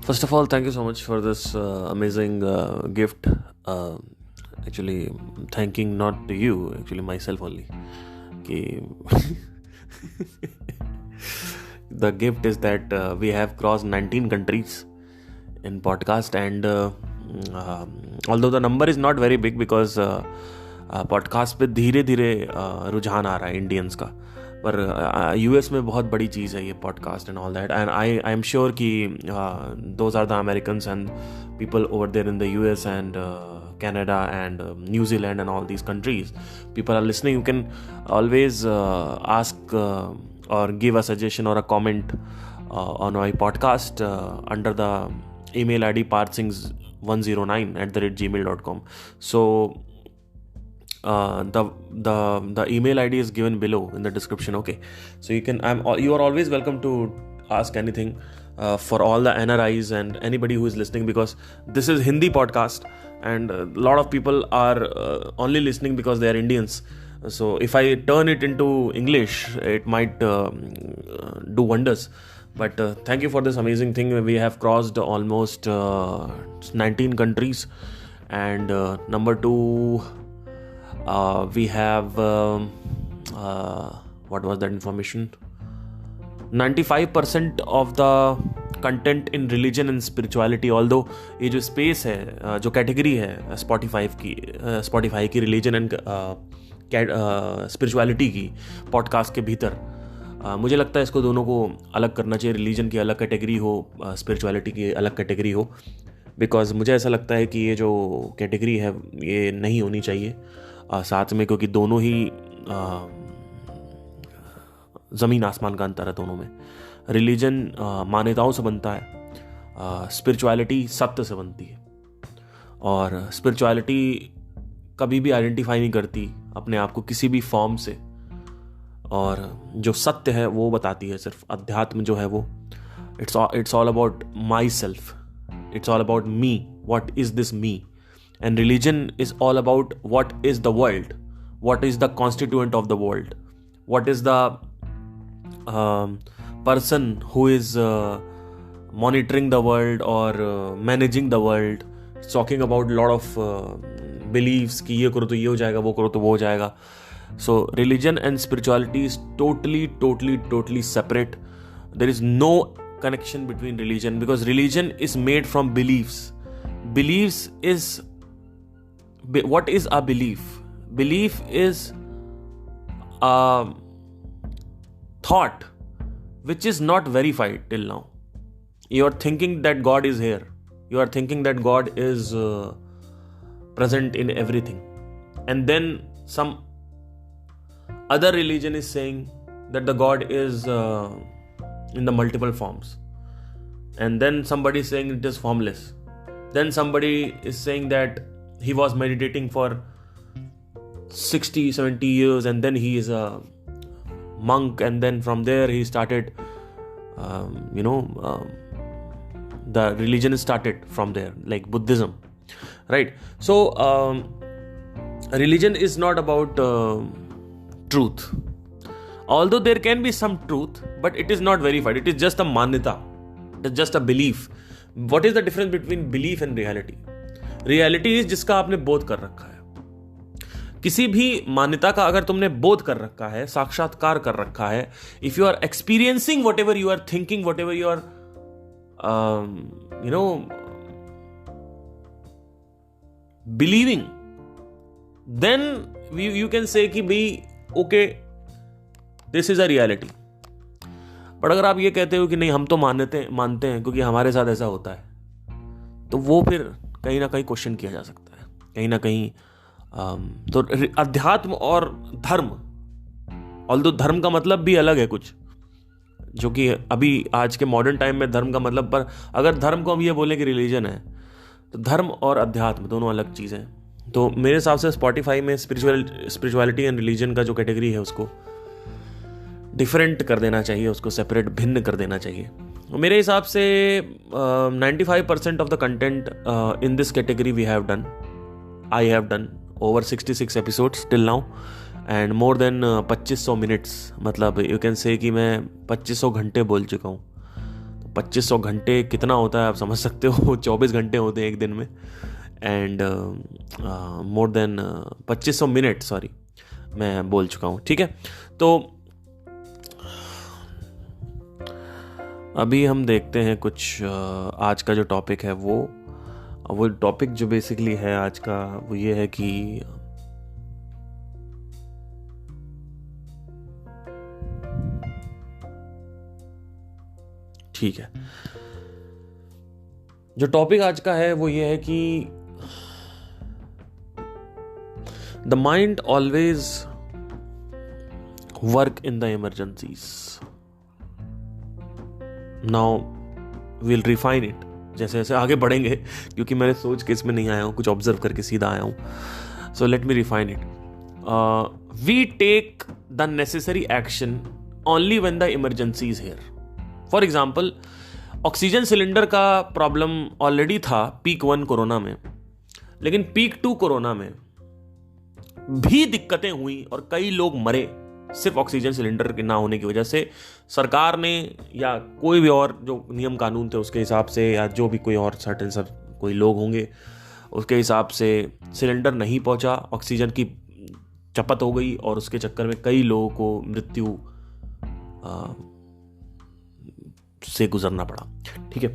First of all, thank you so much for this amazing gift. Actually, thanking not to you, actually myself only. कि the gift is that we have crossed 19 countries in podcast, and although the number is not very big because podcast पे धीरे धीरे रुझान आ रहा है Indians का, पर US में बहुत बड़ी चीज़ है ये podcast and all that, and I am sure कि those are the Americans and people over there in the US and Canada and New Zealand and all these countries, people are listening. You can always ask or give a suggestion or a comment on my podcast under the email ID parthsings109@gmail.com. So the email ID is given below in the description. Okay, so you are always welcome to ask anything for all the NRIs and anybody who is listening, because this is Hindi podcast and a lot of people are only listening because they are Indians. So if I turn it into English, it might do wonders. But thank you for this amazing thing. We have crossed almost 19 countries, and number 2, we have what was that information? 95% of the content in religion and spirituality. Although ये जो space है, जो category है Spotify की religion and spirituality की podcast के भीतर, मुझे लगता है इसको दोनों को अलग करना चाहिए. रिलीजन की अलग कैटेगरी हो, स्पिरिचुअलिटी की अलग कैटेगरी हो, बिकॉज मुझे ऐसा लगता है कि ये जो कैटेगरी है ये नहीं होनी चाहिए साथ में, क्योंकि दोनों ही ज़मीन आसमान का अंतर है दोनों में. रिलीजन मान्यताओं से बनता है, स्पिरिचुअलिटी सत्य से बनती है, और स्पिरिचुअलिटी कभी भी आइडेंटिफाई नहीं करती अपने आप को किसी भी फॉर्म से, और जो सत्य है वो बताती है सिर्फ. अध्यात्म जो है वो it's all about my self, it's all about me, what is this me. And religion is all about what is the world, what is the constituent of the world, what is the person who is monitoring the world or managing the world, talking about a lot of beliefs कि ये करो तो ये हो जाएगा, वो करो तो वो हो जाएगा. So religion and spirituality is totally separate. There is no connection between religion, because religion is made from beliefs. What is a belief? Belief is a thought which is not verified till now. You are thinking that God is here. You are thinking that God is present in everything. And then some other religion is saying that the God is in the multiple forms. And then somebody is saying it is formless. Then somebody is saying that he was meditating for 60-70 years and then he is a monk, and then from there he started the religion started from there, like Buddhism, right? So religion is not about truth, although there can be some truth, but it is not verified. It is just a manyata, it is just a belief. What is the difference between belief and reality? Reality is जिसका आपने बोध कर रखा है. किसी भी मान्यता का अगर तुमने बोध कर रखा है, साक्षात्कार कर रखा है, if you are experiencing whatever you are thinking, whatever you are believing, then you can say कि भाई okay, this is a reality. But अगर आप ये कहते हो कि नहीं हम तो मानते हैं क्योंकि हमारे साथ ऐसा होता है, तो वो फिर कहीं ना कहीं क्वेश्चन किया जा सकता है, कहीं ना कहीं. तो अध्यात्म और धर्म, ऑल्दो धर्म का मतलब भी अलग है कुछ, जो कि अभी आज के मॉडर्न टाइम में धर्म का मतलब, पर अगर धर्म को हम ये बोलें कि रिलीजन है, तो धर्म और अध्यात्म दोनों अलग चीज़ें हैं. तो मेरे हिसाब से स्पॉटिफाई में स्पिरिचुअलिटी एंड रिलीजन का जो कैटेगरी है उसको डिफरेंट कर देना चाहिए, उसको सेपरेट, भिन्न कर देना चाहिए. मेरे हिसाब से 95% of the content in this category I have done over 66 episodes till now and more than 2500 minutes. मतलब you can say कि मैं 2500 घंटे बोल चुका हूँ. 2500 घंटे कितना होता है आप समझ सकते हो। 24 घंटे होते हैं एक दिन में, and more than 2500 minute, sorry मैं बोल चुका हूँ, ठीक है। तो अभी हम देखते हैं कुछ आज का जो टॉपिक है वो टॉपिक जो बेसिकली है आज का वो ये है कि ठीक है, जो टॉपिक आज का है वो ये है कि the mind always work in the emergencies. Now will refine it जैसे जैसे आगे बढ़ेंगे, क्योंकि मैंने सोच के इसमें नहीं आया हूं, कुछ ऑब्जर्व करके सीधा आया हूं। So let me refine it. We take the necessary action only when the emergency is here. For example, oxygen cylinder का प्रॉब्लम ऑलरेडी था पीक 1 कोरोना में, लेकिन पीक 2 कोरोना में भी दिक्कतें हुई और कई लोग मरे सिर्फ ऑक्सीजन सिलेंडर के ना होने की वजह से। सरकार ने या कोई भी और जो नियम कानून थे उसके हिसाब से, या जो भी कोई और सर्टेन सब कोई लोग होंगे उसके हिसाब से सिलेंडर नहीं पहुंचा, ऑक्सीजन की चपत हो गई और उसके चक्कर में कई लोगों को मृत्यु से गुजरना पड़ा, ठीक है।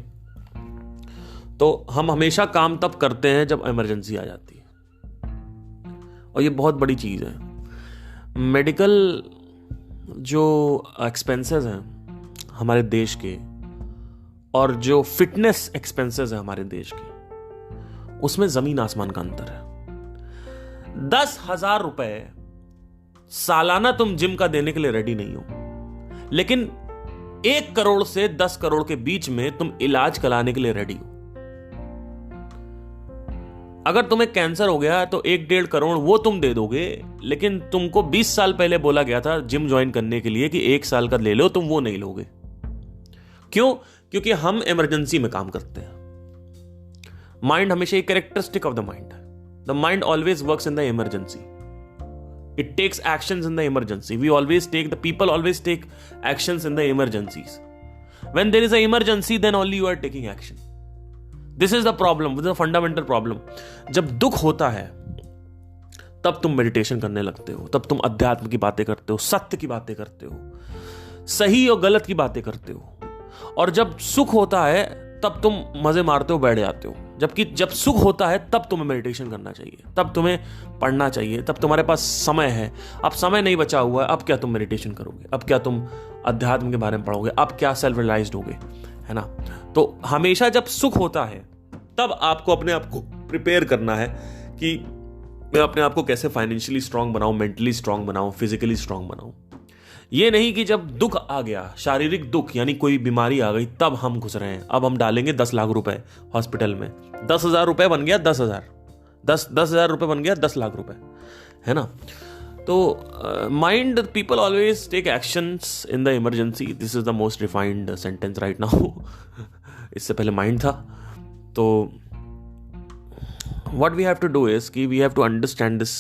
तो हम हमेशा काम तब करते हैं जब इमरजेंसी आ जाती है, और ये बहुत बड़ी चीज है। मेडिकल जो एक्सपेंसेस हैं हमारे देश के और जो फिटनेस एक्सपेंसेस हैं हमारे देश के, उसमें जमीन आसमान का अंतर है। 10,000 रुपए सालाना तुम जिम का देने के लिए रेडी नहीं हो, लेकिन 1 करोड़ से 10 करोड़ के बीच में तुम इलाज कराने के लिए रेडी हो। अगर तुम्हें कैंसर हो गया तो 1-1.5 करोड़ वो तुम दे दोगे, लेकिन तुमको 20 साल पहले बोला गया था जिम ज्वाइन करने के लिए कि 1 साल का ले लो, तुम वो नहीं लोगे। क्यों? क्योंकि हम इमरजेंसी में काम करते हैं। माइंड हमेशा एक कैरेक्टरिस्टिक ऑफ द माइंड है। The mind always works in the emergency. It takes actions in the emergency. The people always take actions in the emergencies. When there is an emergency, then only you are taking action. This is the problem, this is the fundamental problem. जब दुख होता है, तब तुम meditation करने लगते हो, तब तुम अध्यात्म की बातें करते हो, सत्य की बातें करते हो, सही और गलत की बातें करते हो। और जब सुख होता है, तब तुम मजे मारते हो, बैठ जाते हो। जबकि जब सुख होता है तब तुम्हें मेडिटेशन करना चाहिए, तब तुम्हें पढ़ना चाहिए, तब तुम्हारे पास समय है। अब समय नहीं बचा हुआ है, अब क्या तुम मेडिटेशन करोगे, अब क्या तुम अध्यात्म के बारे में पढ़ोगे, अब क्या सेल्फ रियलाइज्ड होगे, है ना। तो हमेशा जब सुख होता है तब आपको अपने आप को प्रिपेयर करना है कि मैं अपने आप को कैसे फाइनेंशियली स्ट्रांग बनाऊं, मेंटली स्ट्रांग बनाऊं, फिजिकली स्ट्रांग बनाऊं। ये नहीं कि जब दुख आ गया, शारीरिक दुख यानी कोई बीमारी आ गई, तब हम घुस रहे हैं, अब हम डालेंगे 10 लाख रुपए हॉस्पिटल में। 10,000 रुपए बन गया 10,000, 10,000 रुपए बन गया 10 लाख रुपए, है ना। तो mind, people always take actions in the emergency. This is the most refined sentence right now. इससे पहले माइंड था। तो what we have to do is कि we have to understand this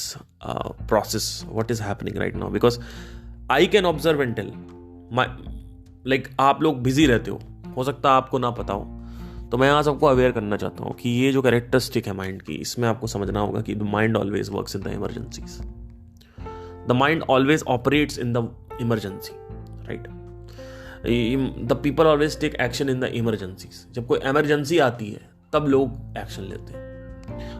process, what is happening right now, because I can observe and tell like आप लोग busy रहते हो सकता है आपको ना पता हो, तो मैं यहाँ सबको अवेयर करना चाहता हूँ कि ये जो कैरेक्टरिस्टिक है माइंड की, इसमें आपको समझना होगा कि the mind always works in the emergencies, the mind always operates in the emergency, right. The people always take action in the emergencies. जब कोई इमरजेंसी आती है तब लोग एक्शन लेते हैं,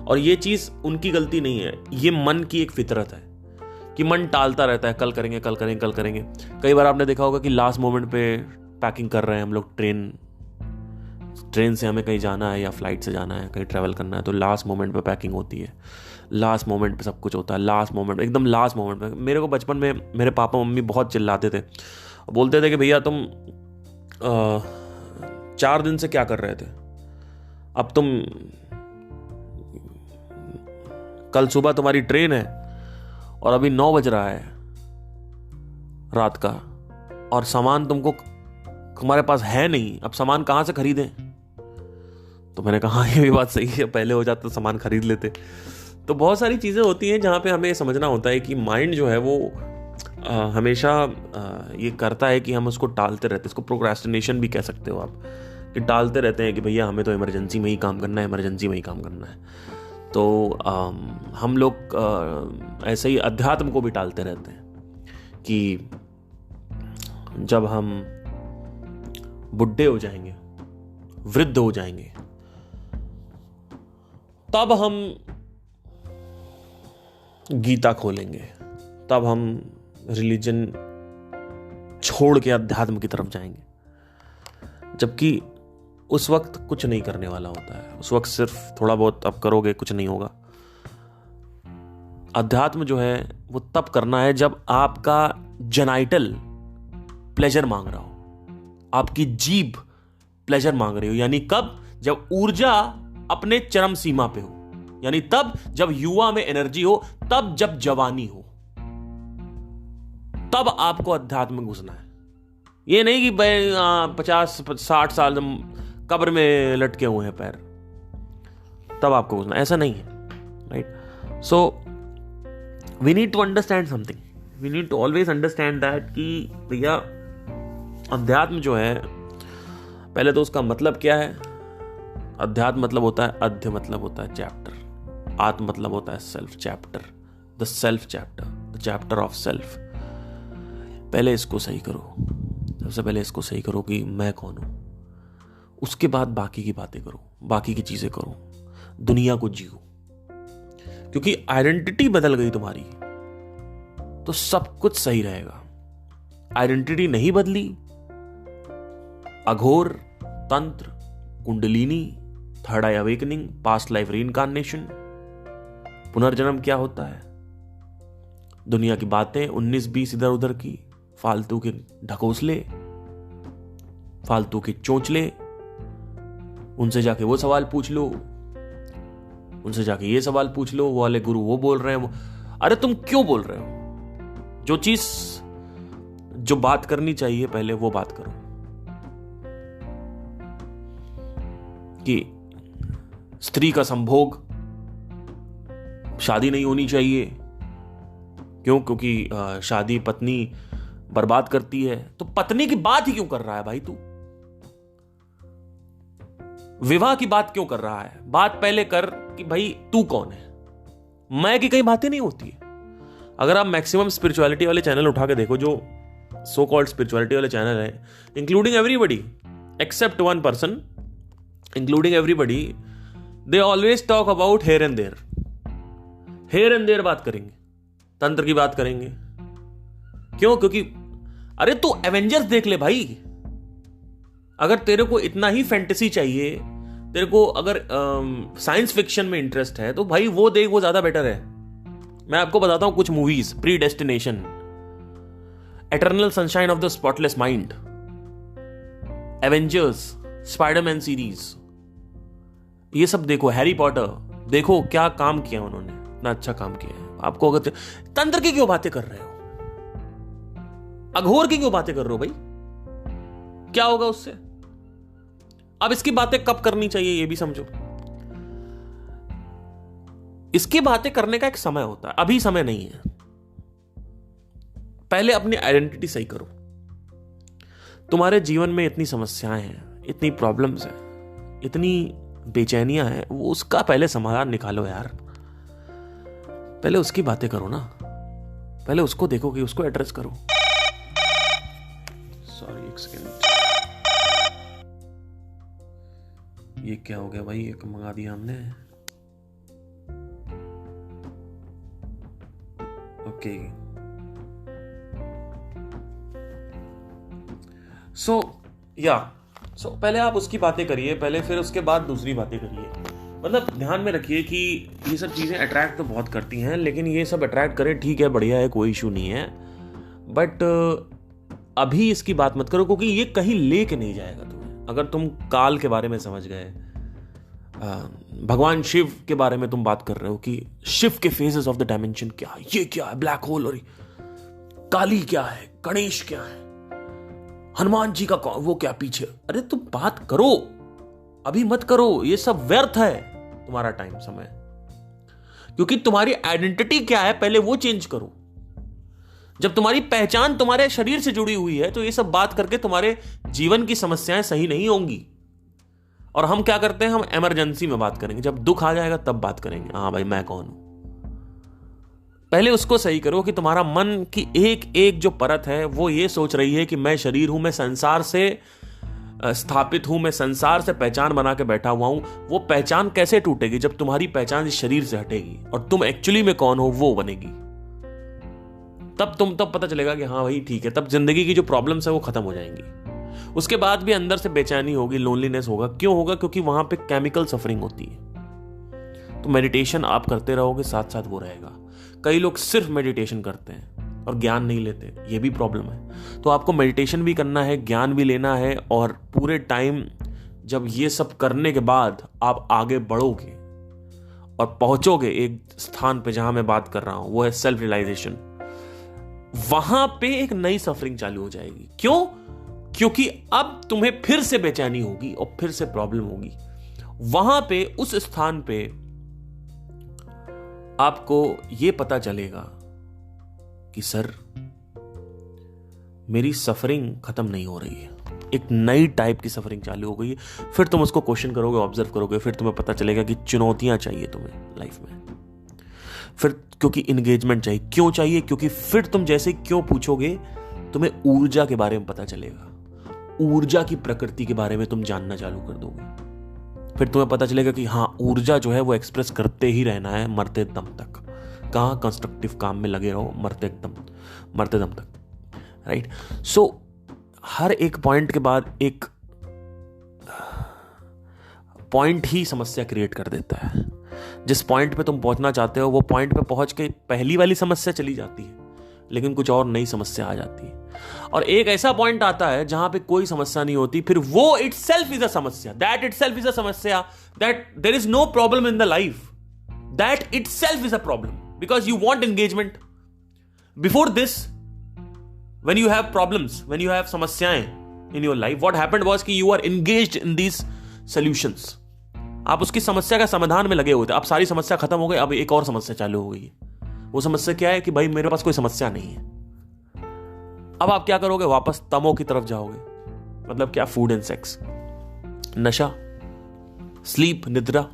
और ये चीज उनकी गलती नहीं है, ये मन की एक फितरत है कि मन टालता रहता है, कल करेंगे कल करेंगे कल करेंगे। कई बार आपने देखा होगा कि लास्ट मोमेंट पे पैकिंग कर रहे हैं हम लोग, ट्रेन से हमें कहीं जाना है या फ्लाइट से जाना है, कहीं ट्रैवल करना है, तो लास्ट मोमेंट पे पैकिंग होती है, लास्ट मोमेंट पे सब कुछ होता है, लास्ट मोमेंट, एकदम लास्ट मोमेंट पे। मेरे को बचपन में मेरे पापा मम्मी बहुत चिल्लाते थे, बोलते थे कि भैया तुम 4 दिन से क्या कर रहे थे, अब तुम कल सुबह तुम्हारी ट्रेन है और अभी 9 बज रहा है रात का, और सामान तुमको तुम्हारे पास है नहीं, अब सामान कहां से खरीदें। तो मैंने कहा ये भी बात सही है, पहले हो जाता तो सामान खरीद लेते। तो बहुत सारी चीजें होती हैं जहां पे हमें समझना होता है कि माइंड जो है वो हमेशा ये करता है कि हम उसको टालते रहते हैं। इसको प्रोक्रेस्टिनेशन भी कह सकते हो आप, कि टालते रहते हैं कि भैया हमें तो इमरजेंसी में ही काम करना है, इमरजेंसी में ही काम करना है। तो हम लोग ऐसे ही अध्यात्म को भी टालते रहते हैं कि जब हम बुढ़े हो जाएंगे, वृद्ध हो जाएंगे, तब हम गीता खोलेंगे, तब हम रिलीजन छोड़ के अध्यात्म की तरफ जाएंगे। जबकि उस वक्त कुछ नहीं करने वाला होता है, उस वक्त सिर्फ थोड़ा बहुत अब करोगे, कुछ नहीं होगा। अध्यात्म जो है वो तब करना है जब आपका जेनाइटल प्लेजर मांग रहा हो, आपकी जीभ प्लेजर मांग रही हो। यानी कब? जब ऊर्जा अपने चरम सीमा पे हो, यानी तब जब युवा में एनर्जी हो, तब जब जवानी हो, तब आपको अध्यात्म में घुसना है। ये नहीं कि 50-60 साल कब्र में लटके हुए हैं पैर, तब आपको घुसना, ऐसा नहीं है। Right? So we need to understand something, we need to always understand that कि भैया अध्यात्म जो है, पहले तो उसका मतलब क्या है। अध्यात्म मतलब होता है, अध्य मतलब होता है चैप्टर, आत्म मतलब होता है self, chapter, the self chapter, the chapter of self. पहले इसको सही करो, सबसे पहले इसको सही करो कि मैं कौन हूं, उसके बाद बाकी की बातें करो, बाकी की चीजें करो, दुनिया को जियो। क्योंकि आइडेंटिटी बदल गई तुम्हारी तो सब कुछ सही रहेगा। आइडेंटिटी नहीं बदली, अघोर, तंत्र, कुंडलिनी, थर्ड आई अवेकनिंग, पास्ट लाइफ रीइंकार्नेशन, पुनर्जन्म क्या होता है, दुनिया की बातें 19-20 इधर उधर की, फालतू के ढकोसले, फालतू के चोंचले, उनसे जाके वो सवाल पूछ लो, उनसे जाके ये सवाल पूछ लो, वो वाले गुरु वो बोल रहे हैं, वो, अरे तुम क्यों बोल रहे हो? जो चीज, जो बात करनी चाहिए पहले वो बात करो कि स्त्री का संभोग, शादी नहीं होनी चाहिए। क्यों? क्योंकि शादी पत्नी बर्बाद करती है। तो पत्नी की बात ही क्यों कर रहा है भाई तू? विवाह की बात क्यों कर रहा है? बात पहले कर कि भाई तू कौन है। मैं की कई बातें नहीं होती है। अगर आप मैक्सिमम स्पिरिचुअलिटी वाले चैनल उठा के देखो, जो सो कॉल्ड स्पिरिचुअलिटी वाले चैनल है, including everybody except one person, including everybody, they always talk about here and there, here and there बात करेंगे, तंत्र की बात करेंगे। क्यों? क्योंकि अरे तू एवेंजर्स देख ले भाई। अगर तेरे को इतना ही फैंटेसी चाहिए, तेरे को अगर साइंस फिक्शन में इंटरेस्ट है, तो भाई वो देख, वो ज्यादा बेटर है। मैं आपको बताता हूं कुछ movies, predestination, eternal sunshine of the spotless mind, Avengers, Spiderman series, ये सब देखो, हैरी पॉटर देखो, क्या काम किया उन्होंने, इतना अच्छा काम किया है। आपको अगर तंत्र की क्यों बातें कर रहे हो, अघोर की क्यों बातें कर रहे हो भाई? क्या होगा उससे? अब इसकी बातें कब करनी चाहिए ये भी समझो। इसकी बातें करने का एक समय होता है, अभी समय नहीं है। पहले अपनी आइडेंटिटी सही करो। तुम्हारे जीवन में इतनी समस्याएं हैं, इतनी प्रॉब्लम्स हैं, इतनी बेचैनियां हैं, वो उसका पहले समाधान निकालो यार। पहले उसकी बातें करो ना, पहले उसको देखो कि उसको एड्रेस करो। सॉरी, एक सेकेंड, ये क्या हो गया भाई? एक मंगा दिया हमने। ओके, सो पहले आप उसकी बातें करिए पहले, फिर उसके बाद दूसरी बातें करिए। मतलब ध्यान में रखिए कि ये सब चीजें अट्रैक्ट तो बहुत करती हैं, लेकिन ये सब अट्रैक्ट करें, ठीक है, बढ़िया है, कोई इशू नहीं है, बट अभी इसकी बात मत करो, क्योंकि ये कहीं लेके नहीं जाएगा तुम्हें। अगर तुम काल के बारे में समझ गए, भगवान शिव के बारे में तुम बात कर रहे हो कि शिव के फेजेस ऑफ द डायमेंशन क्या है, ये क्या है, ब्लैक होल, और काली क्या है, गणेश क्या है, हनुमान जी का वो क्या पीछे, अरे तुम बात करो, अभी मत करो, ये सब व्यर्थ है तुम्हारा टाइम, समय। क्योंकि तुम्हारी आइडेंटिटी क्या है पहले वो चेंज करो। जब तुम्हारी पहचान तुम्हारे शरीर से जुड़ी हुई है तो ये सब बात करके तुम्हारे जीवन की समस्याएं सही नहीं होंगी। और हम क्या करते हैं, हम इमरजेंसी में बात करेंगे, जब दुख आ जाएगा तब बात करेंगे, हाँ भाई मैं कौन हूं। पहले उसको सही करो कि तुम्हारा मन की एक एक जो परत है वो ये सोच रही है कि मैं शरीर हूं, मैं संसार से स्थापित हूं, मैं संसार से पहचान बना के बैठा हुआ हूं। वो पहचान कैसे टूटेगी, जब तुम्हारी पहचान इस शरीर से हटेगी और तुम एक्चुअली में कौन हो वो बनेगी। तब पता चलेगा कि हाँ भाई ठीक है, तब जिंदगी की जो प्रॉब्लम्स है वो खत्म हो जाएंगी। उसके बाद भी अंदर से बेचैनी होगी, लोनलीनेस होगा। क्यों होगा? क्योंकि वहां पे केमिकल सफरिंग होती है। तो मेडिटेशन आप करते रहोगे, साथ साथ वो रहेगा। कई लोग सिर्फ मेडिटेशन करते हैं और ज्ञान नहीं लेते, ये भी प्रॉब्लम है। तो आपको मेडिटेशन भी करना है, ज्ञान भी लेना है, और पूरे टाइम जब ये सब करने के बाद आप आगे बढ़ोगे और पहुंचोगे एक स्थान पे जहां मैं बात कर रहा हूं, वो है सेल्फ रियलाइजेशन। वहां पे एक नई सफरिंग चालू हो जाएगी। क्यों? क्योंकि अब तुम्हें फिर से बेचैनी होगी और फिर से प्रॉब्लम होगी। वहां पे उस स्थान पे आपको यह पता चलेगा कि सर मेरी सफरिंग खत्म नहीं हो रही है, एक नई टाइप की सफरिंग चालू हो गई है। फिर तुम उसको क्वेश्चन करोगे, ऑब्जर्व करोगे, फिर तुम्हें पता चलेगा कि चुनौतियां चाहिए तुम्हें लाइफ में। फिर क्योंकि इंगेजमेंट चाहिए। क्यों चाहिए? क्योंकि फिर तुम जैसे क्यों पूछोगे, तुम्हें ऊर्जा के बारे में पता चलेगा, ऊर्जा की प्रकृति के बारे में तुम जानना चालू कर दोगे। फिर तुम्हें पता चलेगा कि हाँ, ऊर्जा जो है वो एक्सप्रेस करते ही रहना है मरते दम तक। कहां? कंस्ट्रक्टिव काम में लगे रहो मरते दम तक, राइट? सो हर एक पॉइंट के बाद एक पॉइंट ही समस्या क्रिएट कर देता है। जिस पॉइंट पे तुम पहुंचना चाहते हो वो पॉइंट पे पहुंच के पहली वाली समस्या चली जाती है, लेकिन कुछ और नई समस्या आ जाती है। और एक ऐसा पॉइंट आता है जहां पे कोई समस्या नहीं होती, फिर वो इटसेल्फ इज अ समस्या। दैट इटसेल्फ इज अ समस्या, that there is no problem in the life, that itself is a problem, because you want engagement. Before this, when you have problems, when you have समस्याएं in your life, what happened was कि you are engaged in these solutions. आप उसकी समस्या का समाधान में लगे हुए थे। अब सारी समस्या खत्म हो गई, अब एक और समस्या चालू हो गई। वो समस्या क्या है कि भाई मेरे पास कोई समस्या नहीं है। अब आप क्या करोगे? वापस तमो की तरफ जाओगे। मतलब क्या? फूड एंड सेक्स, नशा, स्लीप, निद्रा।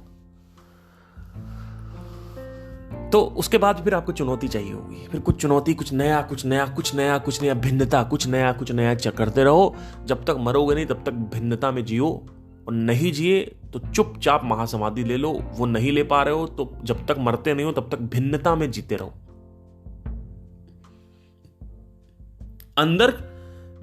तो उसके बाद फिर आपको चुनौती चाहिए होगी। फिर कुछ चुनौती, कुछ नया, भिन्नता, कुछ नया करते रहो। जब तक मरोगे नहीं तब तक भिन्नता में जियो, और नहीं जिए तो चुपचाप महासमाधि ले लो। वो नहीं ले पा रहे हो तो जब तक मरते नहीं हो तब तक भिन्नता में जीते रहो। अंदर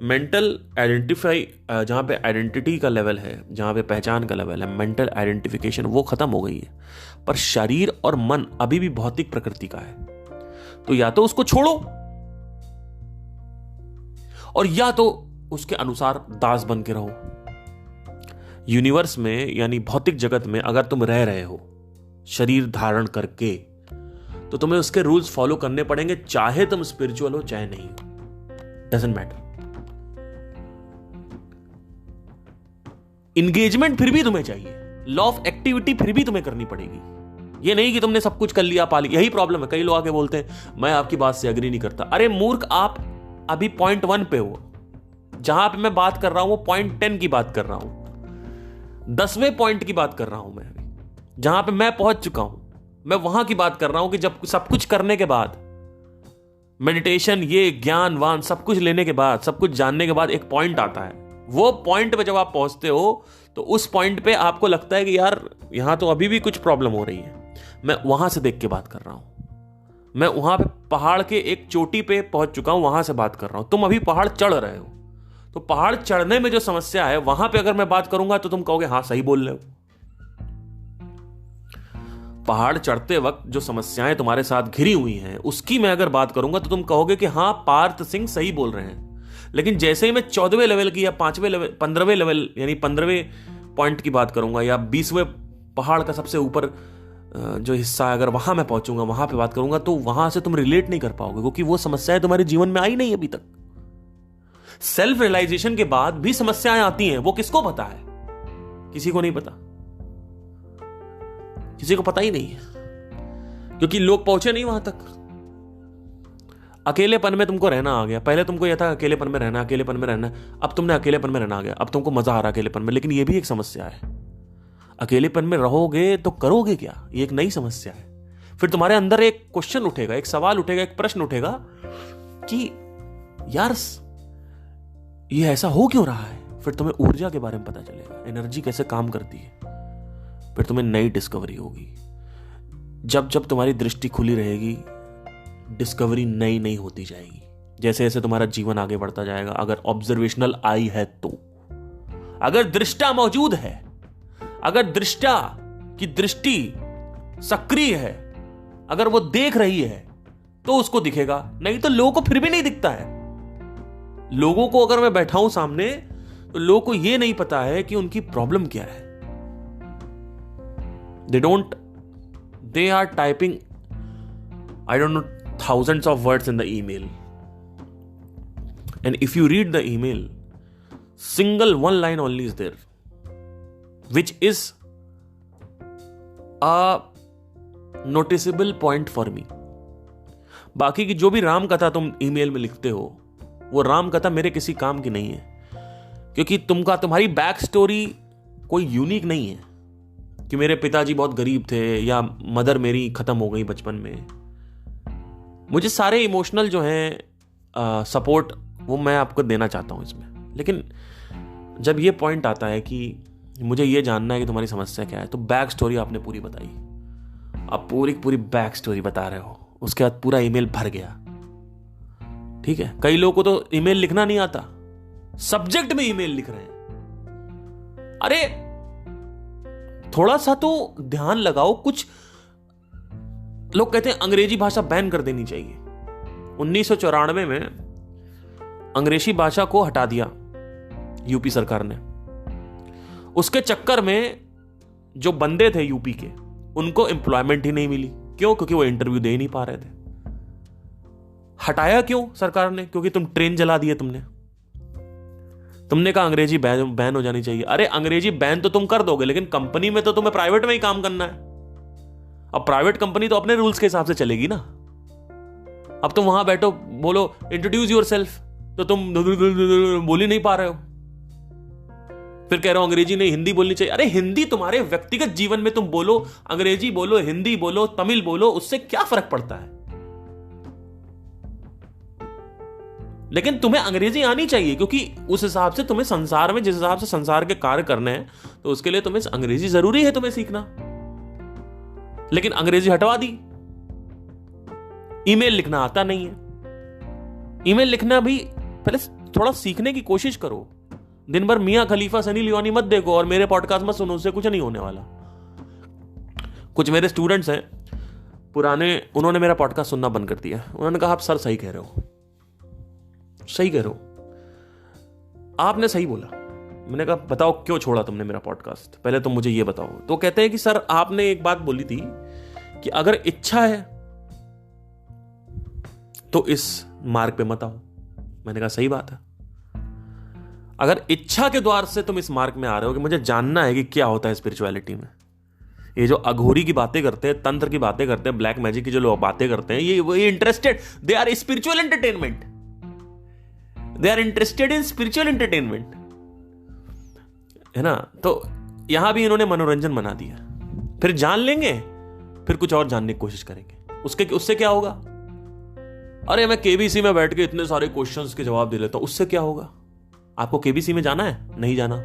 मेंटल आइडेंटिफाई, जहां पे आइडेंटिटी का लेवल है, जहां पे पहचान का लेवल है, मेंटल आइडेंटिफिकेशन वो खत्म हो गई है। पर शरीर और मन अभी भी भौतिक प्रकृति का है। तो या तो उसको छोड़ो और या तो उसके अनुसार दास बन के रहो। यूनिवर्स में यानी भौतिक जगत में अगर तुम रह रहे हो शरीर धारण करके, तो तुम्हें उसके रूल्स फॉलो करने पड़ेंगे, चाहे तुम स्पिरिचुअल हो चाहे नहीं हो, डजंट मैटर। इंगेजमेंट फिर भी तुम्हें चाहिए, लॉ ऑफ एक्टिविटी फिर भी तुम्हें करनी पड़ेगी। ये नहीं कि तुमने सब कुछ कर लिया, पा लिया। यही प्रॉब्लम है, कई लोग आके बोलते हैं मैं आपकी बात से एग्री नहीं करता। अरे मूर्ख, आप अभी पॉइंट 1 पे हो, जहां पे मैं बात कर रहा हूं वो पॉइंट 10 की बात कर रहा हूं, 10वें पॉइंट की बात कर रहा हूं मैं अभी, जहां पे मैं पहुंच चुका हूं। मैं वहां की बात कर रहा हूं कि जब सब कुछ करने के बाद, मेडिटेशन, ये ज्ञान वान सब कुछ लेने के बाद, सब कुछ जानने के बाद एक पॉइंट आता है। वो पॉइंट पे जब आप पहुंचते हो तो उस पॉइंट पे आपको लगता है कि यार यहां तो अभी भी कुछ प्रॉब्लम हो रही है। मैं वहां से देख के बात कर रहा हूं। मैं वहां पे पहाड़ के एक चोटी पे पहुंच चुका हूं, वहां से बात कर रहा हूं। तुम अभी पहाड़ चढ़ रहे हो, तो पहाड़ चढ़ने में जो समस्या है वहां पे अगर मैं बात करूंगा तो तुम कहोगे हाँ सही बोल रहे हो। पहाड़ चढ़ते वक्त जो समस्याएं तुम्हारे साथ घिरी हुई हैं उसकी मैं अगर बात करूंगा तो तुम कहोगे कि हाँ पार्थ सिंह सही बोल रहे हैं। लेकिन जैसे ही मैं 14वें लेवल की या 5वें लेवल, 15वें लेवल यानी 15वें पॉइंट की बात करूंगा, या 20वें पहाड़ का सबसे ऊपर जो हिस्सा है, अगर वहां मैं पहुंचूंगा, वहां पे बात करूंगा, तो वहां से तुम रिलेट नहीं कर पाओगे, क्योंकि वो समस्याएं तुम्हारे जीवन में आई नहीं अभी तक। सेल्फ रियलाइजेशन के बाद भी समस्याएं आती हैं, वो किसको पता है? किसी को नहीं पता, किसी को पता ही नहीं है, क्योंकि लोग पहुंचे नहीं वहां तक। अकेलेपन में तुमको रहना आ गया। पहले तुमको यह था अकेलेपन में रहना, अकेलेपन में रहना, अब तुमने अकेलेपन में रहना आ गया, अब तुमको मजा आ रहा अकेलेपन में। लेकिन यह भी एक समस्या है, अकेलेपन में रहोगे तो करोगे क्या, ये एक नई समस्या है। फिर तुम्हारे अंदर एक क्वेश्चन उठेगा, एक सवाल उठेगा, एक प्रश्न उठेगा कि यार ये ऐसा हो क्यों रहा है। फिर तुम्हें ऊर्जा के बारे में पता चलेगा, एनर्जी कैसे काम करती है। फिर तुम्हें नई डिस्कवरी होगी। जब जब तुम्हारी दृष्टि खुली रहेगी, डिस्कवरी नई नई होती जाएगी। जैसे जैसे तुम्हारा जीवन आगे बढ़ता जाएगा, अगर ऑब्जर्वेशनल आई है तो, अगर दृष्टा मौजूद है, अगर दृष्टा की दृष्टि सक्रिय है, अगर वो देख रही है तो उसको दिखेगा, नहीं तो लोगों को फिर भी नहीं दिखता है। लोगों को अगर मैं बैठा हूं सामने तो लोगों को यह नहीं पता है कि उनकी प्रॉब्लम क्या है। they are typing, I don't know, thousands of words in the email. And if you read the email, single one line only is there, which is a noticeable point for me. बाकी की जो भी राम कथा तुम email में लिखते हो, वो राम कथा मेरे किसी काम की नहीं है, क्योंकि तुम्हारी बैक स्टोरी कोई यूनिक नहीं है कि मेरे पिताजी बहुत गरीब थे या मदर मेरी खत्म हो गई बचपन में। मुझे सारे इमोशनल जो हैं सपोर्ट वो मैं आपको देना चाहता हूं इसमें। लेकिन जब ये पॉइंट आता है कि मुझे ये जानना है कि तुम्हारी समस्या क्या है, तो बैक स्टोरी आपने पूरी बताई, आप पूरी बैक स्टोरी बता रहे हो, उसके बाद पूरा ईमेल भर गया। ठीक है, कई लोगों को तो ईमेल लिखना नहीं आता, सब्जेक्ट में ईमेल लिख रहे हैं। अरे थोड़ा सा तो ध्यान लगाओ। कुछ लोग कहते हैं अंग्रेजी भाषा बैन कर देनी चाहिए। 1994 में अंग्रेजी भाषा को हटा दिया यूपी सरकार ने। उसके चक्कर में जो बंदे थे यूपी के, उनको एम्प्लॉयमेंट ही नहीं मिली। क्यों? क्योंकि वो इंटरव्यू दे नहीं पा रहे थे। हटाया क्यों सरकार ने? क्योंकि तुम ट्रेन जला दिए। तुमने कहा अंग्रेजी बैन हो जानी चाहिए। अरे अंग्रेजी बैन तो तुम कर दोगे, लेकिन कंपनी में तो तुम्हें प्राइवेट में ही काम करना है। अब प्राइवेट कंपनी तो अपने रूल्स के हिसाब से चलेगी ना। अब तुम वहां बैठो, बोलो इंट्रोड्यूस योरसेल्फ, तो तुम बोल ही नहीं पा रहे हो। फिर कह रहे हो अंग्रेजी नहीं, हिंदी बोलनी चाहिए। अरे हिंदी तुम्हारे व्यक्तिगत जीवन में तुम बोलो, अंग्रेजी बोलो, हिंदी बोलो, तमिल बोलो, उससे क्या फर्क पड़ता है। लेकिन तुम्हें अंग्रेजी आनी चाहिए, क्योंकि उस हिसाब से तुम्हें संसार में, जिस हिसाब से संसार के कार्य करने हैं, तो उसके लिए तुम्हें अंग्रेजी जरूरी है तुम्हें सीखना। लेकिन अंग्रेजी हटवा दी। ईमेल लिखना आता नहीं है। ईमेल लिखना भी पहले थोड़ा सीखने की कोशिश करो। दिन भर मियां खलीफा सनी लियोनी मत देखो और मेरे पॉडकास्ट मत सुनो, उससे कुछ नहीं होने वाला। कुछ मेरे स्टूडेंट्स हैं पुराने, उन्होंने मेरा पॉडकास्ट सुनना बंद कर दिया। उन्होंने कहा आप सर सही कह रहे हो, सही कह रहे हो, आपने सही बोला। मैंने कहा बताओ क्यों छोड़ा तुमने मेरा पॉडकास्ट, पहले तुम मुझे ये बताओ। तो कहते हैं कि सर आपने एक बात बोली थी कि अगर इच्छा है तो इस मार्ग पे मत आओ। मैंने कहा सही बात है। अगर इच्छा के द्वार से तुम इस मार्ग में आ रहे हो कि मुझे जानना है कि क्या होता है स्पिरिचुअलिटी में, ये जो अघोरी की बातें करते हैं, तंत्र की बातें करते हैं, ब्लैक मैजिक की जो लोग बातें करते हैं, ये interested, they are spiritual entertainment, they are interested in spiritual entertainment, है ना। तो यहां भी इन्होंने मनोरंजन बना दिया। फिर जान लेंगे, फिर कुछ और जानने की कोशिश करेंगे। उससे क्या होगा? अरे मैं केबीसी में बैठ के इतने सारे क्वेश्चंस के जवाब दे लेता हूं, उससे क्या होगा? आपको केबीसी में जाना है? नहीं जाना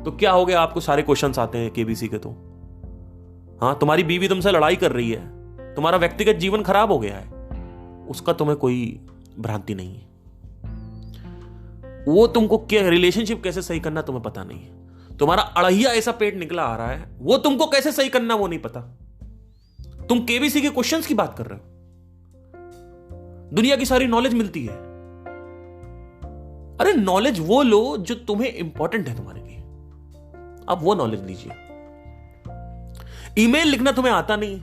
तो क्या हो गया? आपको सारे क्वेश्चंस आते हैं केबीसी के। तो हाँ, तुम्हारी बीवी तुमसे लड़ाई कर रही है, तुम्हारा व्यक्तिगत जीवन खराब हो गया है, उसका तुम्हें कोई भ्रांति नहीं है। वो तुमको क्या रिलेशनशिप कैसे सही करना तुम्हें पता नहीं है। तुम्हारा अड़हिया ऐसा पेट निकला आ रहा है, वो तुमको कैसे सही करना वो नहीं पता। तुम केबीसी के क्वेश्चंस की बात कर रहे हो। दुनिया की सारी नॉलेज मिलती है। अरे नॉलेज वो लो जो तुम्हें इंपॉर्टेंट है तुम्हारे लिए, अब वो नॉलेज लीजिए। ईमेल लिखना तुम्हें आता नहीं,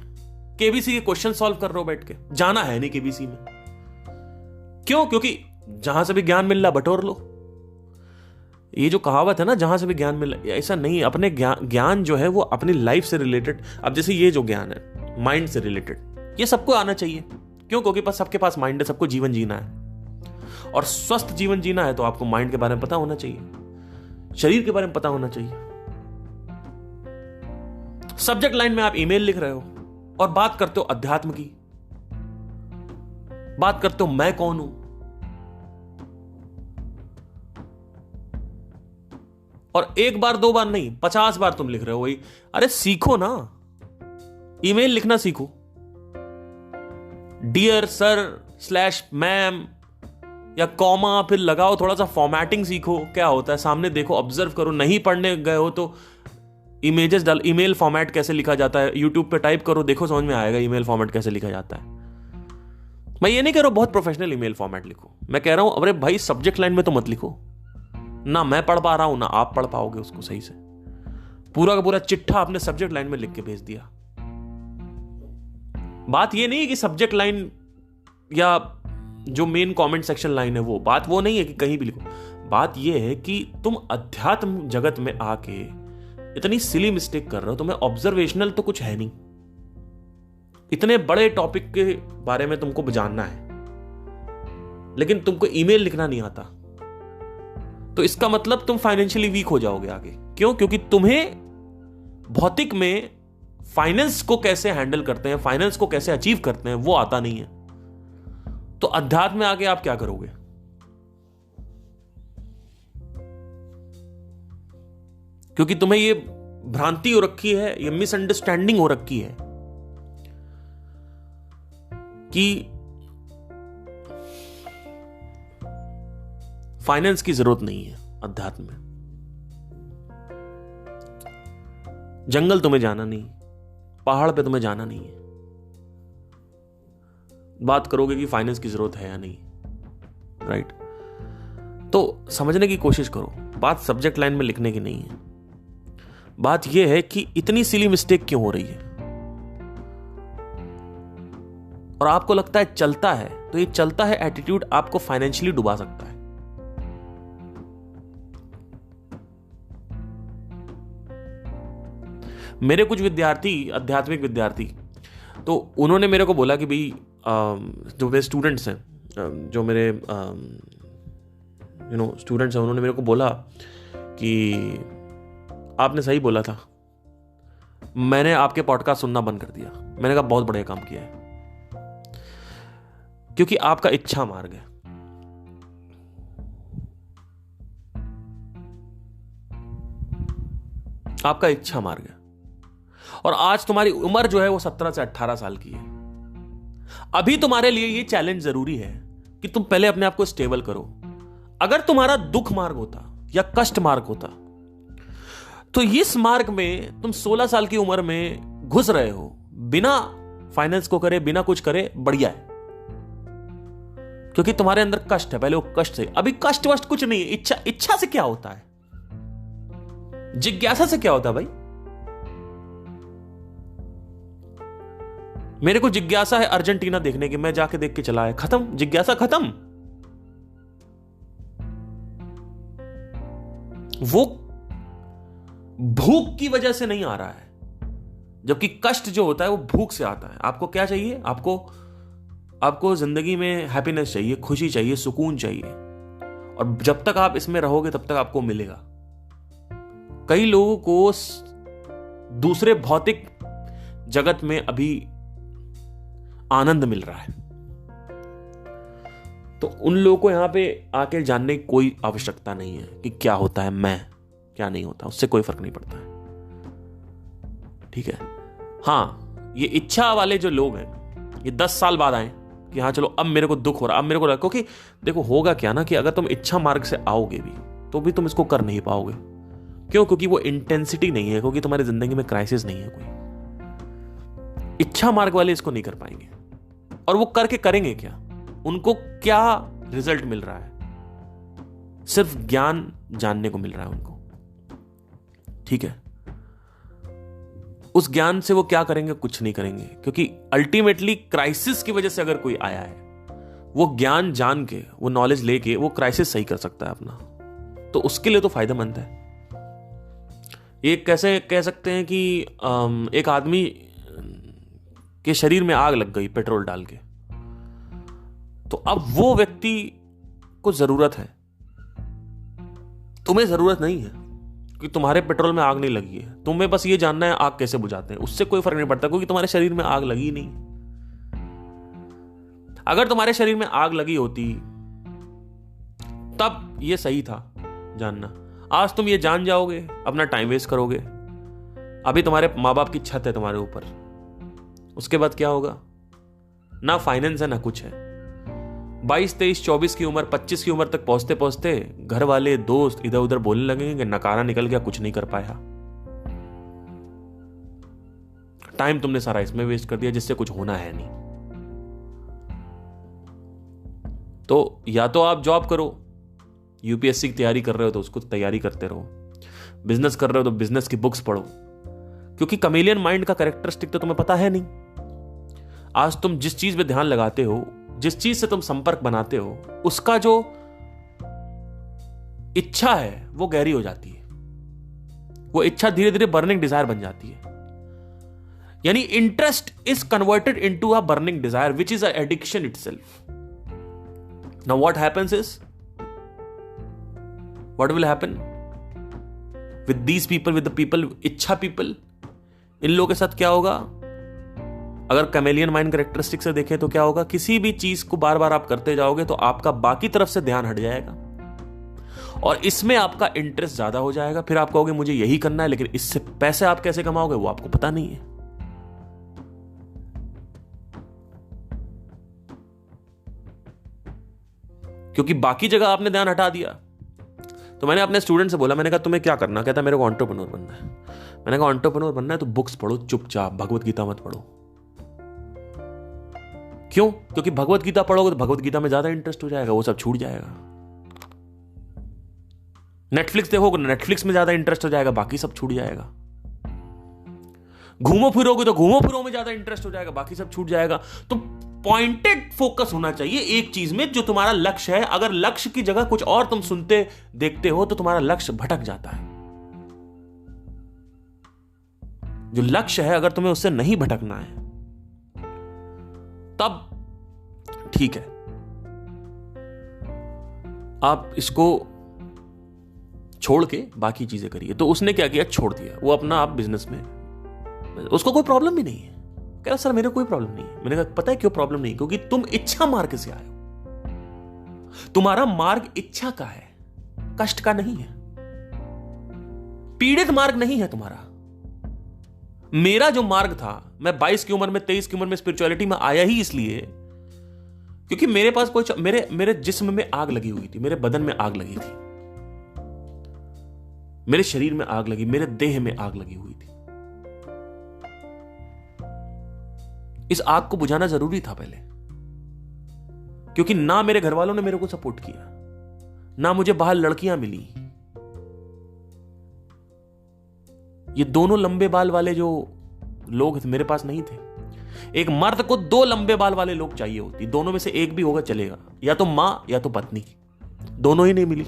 केबीसी के क्वेश्चन सॉल्व कर रहे हो बैठ के, जाना है नहीं केबीसी में। क्यों? क्योंकि जहां से भी ज्ञान मिल रहा बटोर लो। ये जो कहावत है ना, जहां से भी ज्ञान मिल रहा, ऐसा नहीं। अपने ज्ञान जो है वो अपनी लाइफ से रिलेटेड, अब जैसे ये जो ज्ञान है माइंड से रिलेटेड, ये सबको आना चाहिए। क्यों? क्योंकि बस सबके पास माइंड है, सबको जीवन जीना है, और स्वस्थ जीवन जीना है तो आपको माइंड के बारे में पता होना चाहिए, शरीर के बारे में पता होना चाहिए। सब्जेक्ट लाइन में आप ईमेल लिख रहे हो और बात करते हो अध्यात्म की, बात करते हो मैं कौन हूं, और एक बार दो बार नहीं 50 बार तुम लिख रहे हो वही। अरे सीखो ना, ईमेल लिखना सीखो। डियर सर स्लैश मैम या कॉमा फिर लगाओ, थोड़ा सा फॉर्मेटिंग सीखो क्या होता है, सामने देखो, ऑब्जर्व करो। नहीं पढ़ने गए हो तो इमेजेस डाल, ईमेल फॉर्मेट कैसे लिखा जाता है यूट्यूब पे टाइप करो, देखो समझ में आएगा ईमेल फॉर्मेट कैसे लिखा जाता है। मैं ये नहीं कह रहा हूं बहुत प्रोफेशनल ईमेल फॉर्मेट लिखो, मैं कह रहा हूं अरे भाई सब्जेक्ट लाइन में तो मत लिखो ना, मैं पढ़ पा रहा हूं ना आप पढ़ पाओगे उसको सही से। पूरा का पूरा चिट्ठा आपने सब्जेक्ट लाइन में लिख के भेज दिया। बात ये नहीं है कि सब्जेक्ट लाइन या जो मेन कमेंट सेक्शन लाइन है वो बात वो नहीं है कि कहीं भी लिखो। बात ये है कि तुम अध्यात्म जगत में आके इतनी सिली मिस्टेक कर रहे हो, तुम्हें ऑब्जर्वेशनल तो कुछ है नहीं, इतने बड़े टॉपिक के बारे में तुमको जानना है, लेकिन तुमको ईमेल लिखना नहीं आता, तो इसका मतलब तुम फाइनेंशियली वीक हो जाओगे आगे। क्यों? क्योंकि तुम्हें भौतिक में फाइनेंस को कैसे हैंडल करते हैं, फाइनेंस को कैसे अचीव करते हैं वो आता नहीं है। तो अध्यात्म में आके आप क्या करोगे? क्योंकि तुम्हें ये भ्रांति हो रखी है, ये मिसअंडरस्टैंडिंग हो रखी है कि फाइनेंस की जरूरत नहीं है अध्यात्म में। जंगल तुम्हें जाना नहीं, पहाड़ पे तुम्हें जाना नहीं है, बात करोगे कि फाइनेंस की जरूरत है या नहीं, राइट? तो समझने की कोशिश करो, बात सब्जेक्ट लाइन में लिखने की नहीं है। बात यह है कि इतनी सिली मिस्टेक क्यों हो रही है, और आपको लगता है चलता है, तो ये चलता है एटीट्यूड आपको फाइनेंशियली डुबा सकता है। मेरे कुछ विद्यार्थी, आध्यात्मिक विद्यार्थी, तो उन्होंने मेरे को बोला कि भाई जो मेरे स्टूडेंट्स हैं, जो मेरे स्टूडेंट्स हैं, उन्होंने मेरे को बोला कि आपने सही बोला था, मैंने आपके पॉडकास्ट सुनना बंद कर दिया। मैंने कहा बहुत बढ़िया काम किया है, क्योंकि आपका इच्छा मार्ग है। आपका इच्छा मार्ग है, और आज तुम्हारी उम्र जो है वो 17 से 18 साल की है। अभी तुम्हारे लिए ये चैलेंज जरूरी है कि तुम पहले अपने आप को स्टेबल करो। अगर तुम्हारा दुख मार्ग होता या कष्ट मार्ग होता, तो इस मार्ग में तुम 16 साल की उम्र में घुस रहे हो बिना फाइनेंस को करे, बिना कुछ करे, बढ़िया है, क्योंकि तुम्हारे अंदर कष्ट है। पहले वो कष्ट से, अभी कष्ट वष्ट कुछ नहीं है। इच्छा से क्या होता है, जिज्ञासा से क्या होता है भाई? मेरे को जिज्ञासा है अर्जेंटीना देखने की, मैं जाके देख के चला आया, खत्म, जिज्ञासा खत्म। वो भूख की वजह से नहीं आ रहा है, जबकि कष्ट जो होता है वो भूख से आता है। आपको क्या चाहिए? आपको जिंदगी में हैप्पीनेस चाहिए, खुशी चाहिए, सुकून चाहिए, और जब तक आप इसमें रहोगे तब तक आपको मिलेगा। कई लोगों को दूसरे भौतिक जगत में अभी आनंद मिल रहा है, तो उन लोगों को यहां पे आके जानने की कोई आवश्यकता नहीं है कि क्या होता है मैं, क्या नहीं होता, उससे कोई फर्क नहीं पड़ता है। ठीक है? हां, ये इच्छा वाले जो लोग हैं, ये 10 साल बाद आए कि हाँ चलो अब मेरे को दुख हो रहा, अब मेरे को रखो, कि देखो होगा क्या ना, कि अगर तुम इच्छा मार्ग से आओगे भी तो भी तुम इसको कर नहीं पाओगे। क्यों? क्योंकि वो इंटेंसिटी नहीं है, क्योंकि तुम्हारी जिंदगी में क्राइसिस नहीं है कोई। इच्छा मार्ग वाले इसको नहीं कर पाएंगे, और वो करके करेंगे क्या? उनको क्या रिजल्ट मिल रहा है? सिर्फ ज्ञान जानने को मिल रहा है उनको। ठीक है? उस ज्ञान से वो क्या करेंगे? कुछ नहीं करेंगे, क्योंकि अल्टीमेटली क्राइसिस की वजह से अगर कोई आया है, वो ज्ञान जान के, वो नॉलेज लेके वो क्राइसिस सही कर सकता है अपना, तो उसके लिए तो फायदेमंद है। एक कैसे कह सकते हैं कि एक आदमी के शरीर में आग लग गई पेट्रोल डाल के, तो अब वो व्यक्ति को जरूरत है, तुम्हें जरूरत नहीं है कि तुम्हारे पेट्रोल में आग नहीं लगी है। तुम्हें बस ये जानना है आग कैसे बुझाते हैं, उससे कोई फर्क नहीं पड़ता क्योंकि तुम्हारे शरीर में आग लगी नहीं। अगर तुम्हारे शरीर में आग लगी होती तब ये सही था जानना। आज तुम ये जान जाओगे, अपना टाइम वेस्ट करोगे। अभी तुम्हारे माँ बाप की छत है तुम्हारे ऊपर, उसके बाद क्या होगा? ना फाइनेंस है ना कुछ है। 22, 23, 24 की उम्र, 25 की उम्र तक पहुंचते पहुंचते घर वाले दोस्त इधर उधर बोलने लगेंगे कि नकारा निकल गया, कुछ नहीं कर पाया। टाइम तुमने सारा इसमें वेस्ट कर दिया जिससे कुछ होना है नहीं। तो या तो आप जॉब करो, यूपीएससी की तैयारी कर रहे हो तो उसको तैयारी करते रहो, बिजनेस कर रहे हो तो बिजनेस की बुक्स पढ़ो, क्योंकि कमेलियन माइंड का कैरेक्टरिस्टिक तो तुम्हें पता है नहीं। आज तुम जिस चीज पे ध्यान लगाते हो, जिस चीज से तुम संपर्क बनाते हो, उसका जो इच्छा है वो गहरी हो जाती है। वो इच्छा धीरे धीरे बर्निंग डिजायर बन जाती है। यानी interest is converted into a burning desire which is a addiction itself. Now what happens is, what will happen with these people, with the people, इच्छा पीपल, इन लोगों के साथ क्या होगा? अगर कैमेलियन माइंड कैरेक्टरिस्टिक से देखें तो क्या होगा? किसी भी चीज को बार बार आप करते जाओगे तो आपका बाकी तरफ से ध्यान हट जाएगा और इसमें आपका इंटरेस्ट ज्यादा हो जाएगा। फिर आप कहोगे मुझे यही करना है, लेकिन इससे पैसे आप कैसे कमाओगे वो आपको पता नहीं है। क्योंकि बाकी जगह आपने ध्यान हटा दिया। तो मैंने अपने स्टूडेंट से बोला, मैंने कहा तुम्हें क्या करना? कहता मेरे को एंटरप्रेन्योर बनना है। मैंने कहा एंटरप्रेन्योर बनना है तो बुक्स पढ़ो चुपचाप, भगवत गीता मत पढ़ो। क्यों? क्योंकि भगवत गीता पढ़ोगे तो भगवत गीता में ज्यादा इंटरेस्ट हो जाएगा, वो सब छूट जाएगा। नेटफ्लिक्स देखोगे, नेटफ्लिक्स में ज्यादा इंटरेस्ट हो जाएगा, बाकी सब छूट जाएगा। घूमो फिरोगे तो घूमो फिरो में ज्यादा इंटरेस्ट हो जाएगा, बाकी सब छूट जाएगा। तो पॉइंटेड फोकस होना चाहिए एक चीज में जो तुम्हारा लक्ष्य है। अगर लक्ष्य की जगह कुछ और तुम सुनते देखते हो तो तुम्हारा लक्ष्य भटक जाता है। जो लक्ष्य है अगर तुम्हें उससे नहीं भटकना है तब ठीक है, आप इसको छोड़ के बाकी चीजें करिए। तो उसने क्या किया? छोड़ दिया। वो अपना आप बिजनेस में, उसको कोई प्रॉब्लम भी नहीं है। कह रहा सर मेरे कोई प्रॉब्लम नहीं है। मैंने कहा पता है क्यों प्रॉब्लम नहीं? क्योंकि तुम इच्छा मार्ग से आए हो। तुम्हारा मार्ग इच्छा का है, कष्ट का नहीं है। पीड़ित मार्ग नहीं है तुम्हारा। मेरा जो मार्ग था, मैं 22 की उम्र में, 23 की उम्र में स्पिरिचुअलिटी में आया ही इसलिए क्योंकि मेरे पास कोई मेरे जिस्म में आग लगी हुई थी, मेरे बदन में आग लगी थी, मेरे शरीर में आग लगी, मेरे देह में आग लगी हुई थी। इस आग को बुझाना जरूरी था पहले, क्योंकि ना मेरे घर वालों ने मेरे को सपोर्ट किया, ना मुझे बाहर लड़कियां मिली। ये दोनों लंबे बाल वाले जो लोग थे मेरे पास नहीं थे। एक मर्द को 2 लंबे बाल वाले लोग चाहिए होती, दोनों में से एक भी होगा चलेगा, या तो मां या तो पत्नी, दोनों ही नहीं मिली।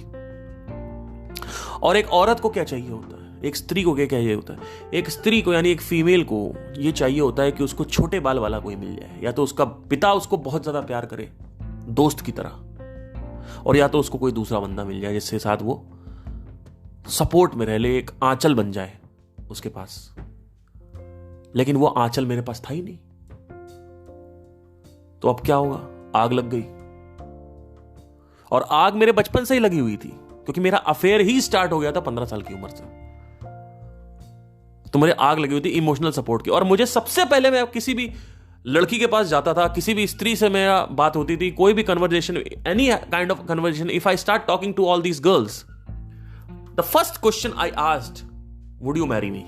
और एक औरत को क्या चाहिए होता है? एक स्त्री को क्या चाहिए होता है? एक स्त्री को यानी एक फीमेल को यह चाहिए होता है कि उसको छोटे बाल वाला कोई मिल जाए, या तो उसका पिता उसको बहुत ज्यादा प्यार करे दोस्त की तरह, और या तो उसको कोई दूसरा बंदा मिल जाए जिसके साथ वो सपोर्ट में रह ले, एक आंचल बन जाए उसके पास। लेकिन वो आंचल मेरे पास था ही नहीं। तो अब क्या होगा? आग लग गई। और आग मेरे बचपन से ही लगी हुई थी, क्योंकि मेरा अफेयर ही स्टार्ट हो गया था 15 साल की उम्र से। तो मेरे आग लगी हुई थी इमोशनल सपोर्ट की। और मुझे सबसे पहले, मैं किसी भी लड़की के पास जाता था, किसी भी स्त्री से मेरा बात होती थी, कोई भी conversation, any kind of conversation, if I start talking to all these girls, the first question I asked, would you marry me?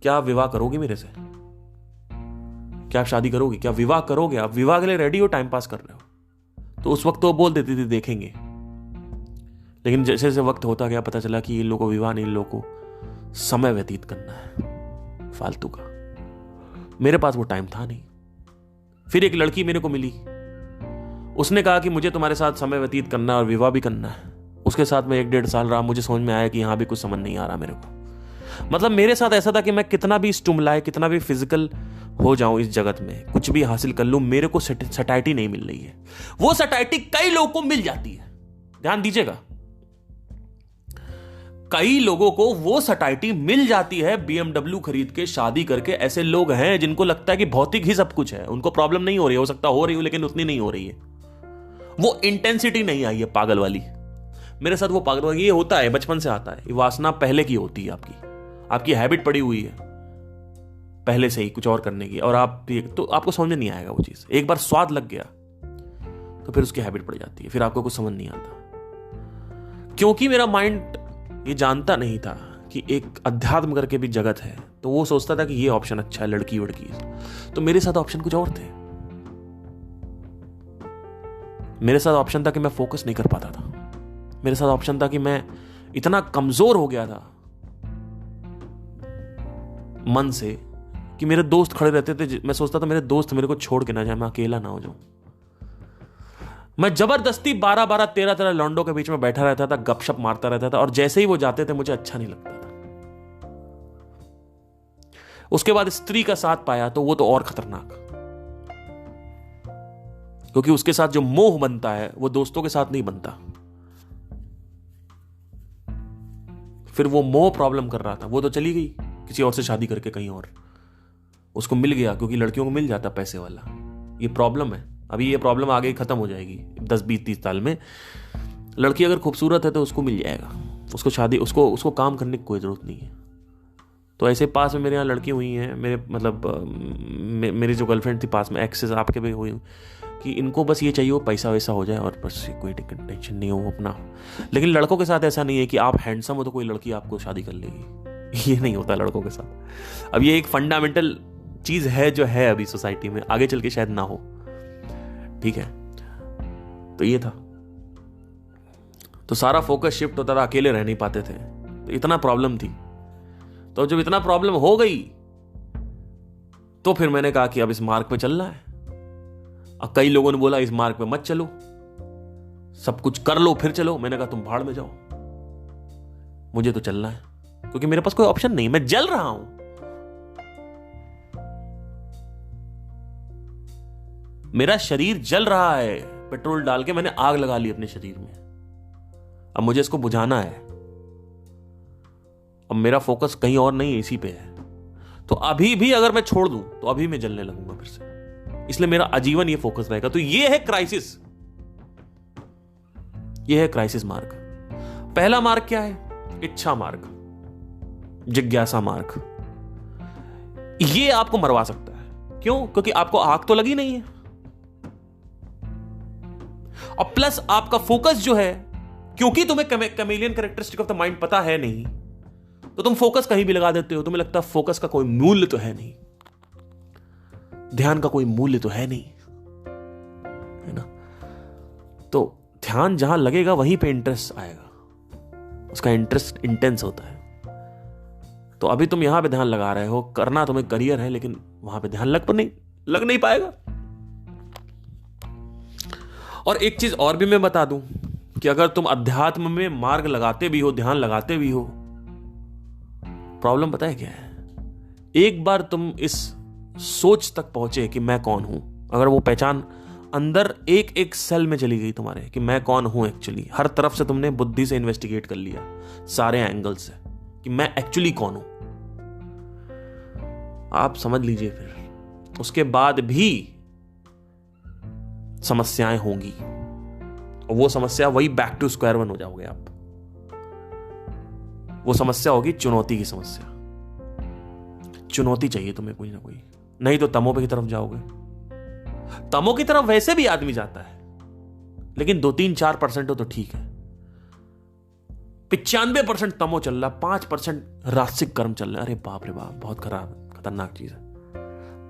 क्या आप विवाह करोगे मेरे से? क्या आप शादी करोगे? क्या विवाह करोगे? आप विवाह के लिए रेडी हो, टाइम पास कर रहे हो? तो उस वक्त तो बोल देती थी देखेंगे। लेकिन जैसे जैसे वक्त होता गया पता चला कि इन लोगों को विवाह नहीं, इन लोगों को समय व्यतीत करना है फालतू का। मेरे पास वो टाइम था नहीं। फिर एक लड़की मेरे को मिली, उसने कहा कि मुझे तुम्हारे साथ समय व्यतीत करना और विवाह भी करना है। उसके साथ मैं 1-1.5 साल रहा। मुझे समझ में आया कि यहां भी कुछ समझ नहीं आ रहा मेरे को। मतलब मेरे साथ ऐसा था कि मैं कितना भी स्टिमुलाई, कितना भी फिजिकल हो जाऊं इस जगत में, कुछ भी हासिल कर लूं, मेरे को सटाइटी नहीं मिल रही है। वो सटाइटी कई लोगों को मिल जाती है, ध्यान दीजिएगा, कई लोगों को वो सटाइटी मिल जाती है BMW खरीद के, शादी करके। ऐसे लोग हैं जिनको लगता है कि भौतिक ही सब कुछ है, उनको प्रॉब्लम नहीं हो रही है, हो सकता हो रही हो लेकिन उतनी नहीं हो रही है, वो इंटेंसिटी नहीं आई है पागल वाली। मेरे साथ वो पागल वाली, ये होता है, बचपन से आता है, ये वासना पहले की होती है, आपकी हैबिट पड़ी हुई है पहले से ही कुछ और करने की, और तो आपको समझ में नहीं आएगा वो चीज। एक बार स्वाद लग गया तो फिर उसकी हैबिट पड़ जाती है, फिर आपको कुछ समझ नहीं आता। क्योंकि मेरा माइंड ये जानता नहीं था कि एक अध्यात्म करके भी जगत है, तो वो सोचता था कि ये ऑप्शन अच्छा है, लड़की वड़की, तो मेरे साथ ऑप्शन कुछ और थे। मेरे साथ ऑप्शन था कि मैं फोकस नहीं कर पाता था, मेरे साथ ऑप्शन था कि मैं इतना कमजोर हो गया था मन से कि मेरे दोस्त खड़े रहते थे, मैं सोचता था मेरे दोस्त मेरे को छोड़ के ना जाए, मैं अकेला ना हो जाऊं। मैं जबरदस्ती 12-12, 13-13 लॉन्डो के बीच में बैठा रहता था, गपशप मारता रहता था, और जैसे ही वो जाते थे मुझे अच्छा नहीं लगता था। उसके बाद स्त्री का साथ पाया तो वो तो और खतरनाक, क्योंकि उसके साथ जो मोह बनता है वो दोस्तों के साथ नहीं बनता। फिर वो मोह प्रॉब्लम कर रहा था, वो तो चली गई किसी और से शादी करके कहीं और, उसको मिल गया, क्योंकि लड़कियों को मिल जाता पैसे वाला। ये प्रॉब्लम है, अभी ये प्रॉब्लम आगे खत्म हो जाएगी 10, 20, 30 साल में। लड़की अगर खूबसूरत है तो उसको मिल जाएगा, उसको शादी, उसको काम करने की कोई जरूरत नहीं है। तो ऐसे पास में मेरे यहाँ लड़की हुई हैं, मेरे मतलब मेरी जो गर्लफ्रेंड थी पास में, एक्सेस आपके भी हुई, कि इनको बस ये चाहिए वो पैसा वैसा हो जाए और बस कोई टेंशन नहीं हो अपना। लेकिन लड़कों के साथ ऐसा नहीं है कि आप हैंडसम हो तो कोई लड़की आपको शादी कर लेगी, ये नहीं होता लड़कों के साथ। अब ये एक फंडामेंटल चीज है जो है अभी सोसाइटी में, आगे चल के शायद ना हो, ठीक है। तो ये था, तो सारा फोकस शिफ्ट होता था, अकेले रह नहीं पाते थे, तो इतना प्रॉब्लम थी। तो जब इतना प्रॉब्लम हो गई तो फिर मैंने कहा कि अब इस मार्ग पे चलना है। अब कई लोगों ने बोला इस मार्ग पे मत चलो, सब कुछ कर लो फिर चलो। मैंने कहा तुम भाड़ में जाओ, मुझे तो चलना है, क्योंकि मेरे पास कोई ऑप्शन नहीं, मैं जल रहा हूं। मेरा शरीर जल रहा है, पेट्रोल डाल के मैंने आग लगा ली अपने शरीर में, अब मुझे इसको बुझाना है। अब मेरा फोकस कहीं और नहीं, इसी पे है। तो अभी भी अगर मैं छोड़ दूं तो अभी मैं जलने लगूंगा फिर से, इसलिए मेरा आजीवन ये फोकस रहेगा। तो ये है क्राइसिस, ये है क्राइसिस मार्ग। पहला मार्ग क्या है? इच्छा मार्ग, जिज्ञासा मार्ग। ये आपको मरवा सकता है, क्यों? क्योंकि आपको आग तो लगी नहीं है, और प्लस आपका फोकस जो है, क्योंकि तुम्हें chameleon characteristic of the mind पता है नहीं, तो तुम फोकस कहीं भी लगा देते हो। तुम्हें लगता है फोकस का कोई मूल्य तो है नहीं, ध्यान का कोई मूल्य तो है नहीं, है ना। तो ध्यान जहां लगेगा वहीं पे इंटरेस्ट आएगा, उसका इंटरेस्ट इंटेंस होता है। तो अभी तुम यहां पे ध्यान लगा रहे हो, करना तुम्हें करियर है, लेकिन वहां पे ध्यान लग नहीं पाएगा। और एक चीज और भी मैं बता दूं कि अगर तुम अध्यात्म में मार्ग लगाते भी हो, ध्यान लगाते भी हो, प्रॉब्लम पता है क्या है? एक बार तुम इस सोच तक पहुंचे कि मैं कौन हूं, अगर वो पहचान अंदर एक एक सेल में चली गई तुम्हारे कि मैं कौन हूं एक्चुअली, हर तरफ से तुमने बुद्धि से इन्वेस्टिगेट कर लिया, सारे एंगल से, कि मैं एक्चुअली कौन हूं, आप समझ लीजिए, फिर उसके बाद भी समस्याएं होंगी, और वो समस्या वही बैक टू स्क्वायर वन हो जाओगे आप। वो समस्या होगी चुनौती की समस्या। चुनौती चाहिए तुम्हें कोई ना कोई, नहीं तो तमो की तरफ जाओगे। तमो की तरफ वैसे भी आदमी जाता है, लेकिन 2-3-4% हो तो ठीक है। 95% तमो चल रहा, 5% राजसिक कर्म चल रहा है। अरे बाप रे बाप, बहुत खतरनाक चीज है।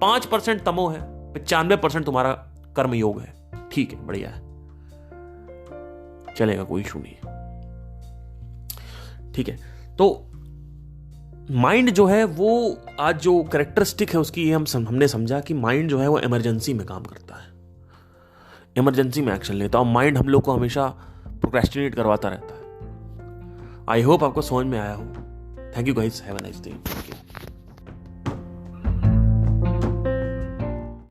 5% तमो है, 95% तुम्हारा कर्म योग है, ठीक है, बढ़िया है, चलेगा, कोई इशू नहीं है, ठीक है। तो माइंड जो है वो आज जो कैरेक्टरिस्टिक है उसकी, ये हमने समझा कि माइंड जो है वो इमरजेंसी में काम करता है, इमरजेंसी में एक्शन लेता है, और माइंड हम लोग को हमेशा प्रोक्रेस्टिनेट करवाता रहता है। आई होप आपको समझ में आया हो thank you guys, have a nice day.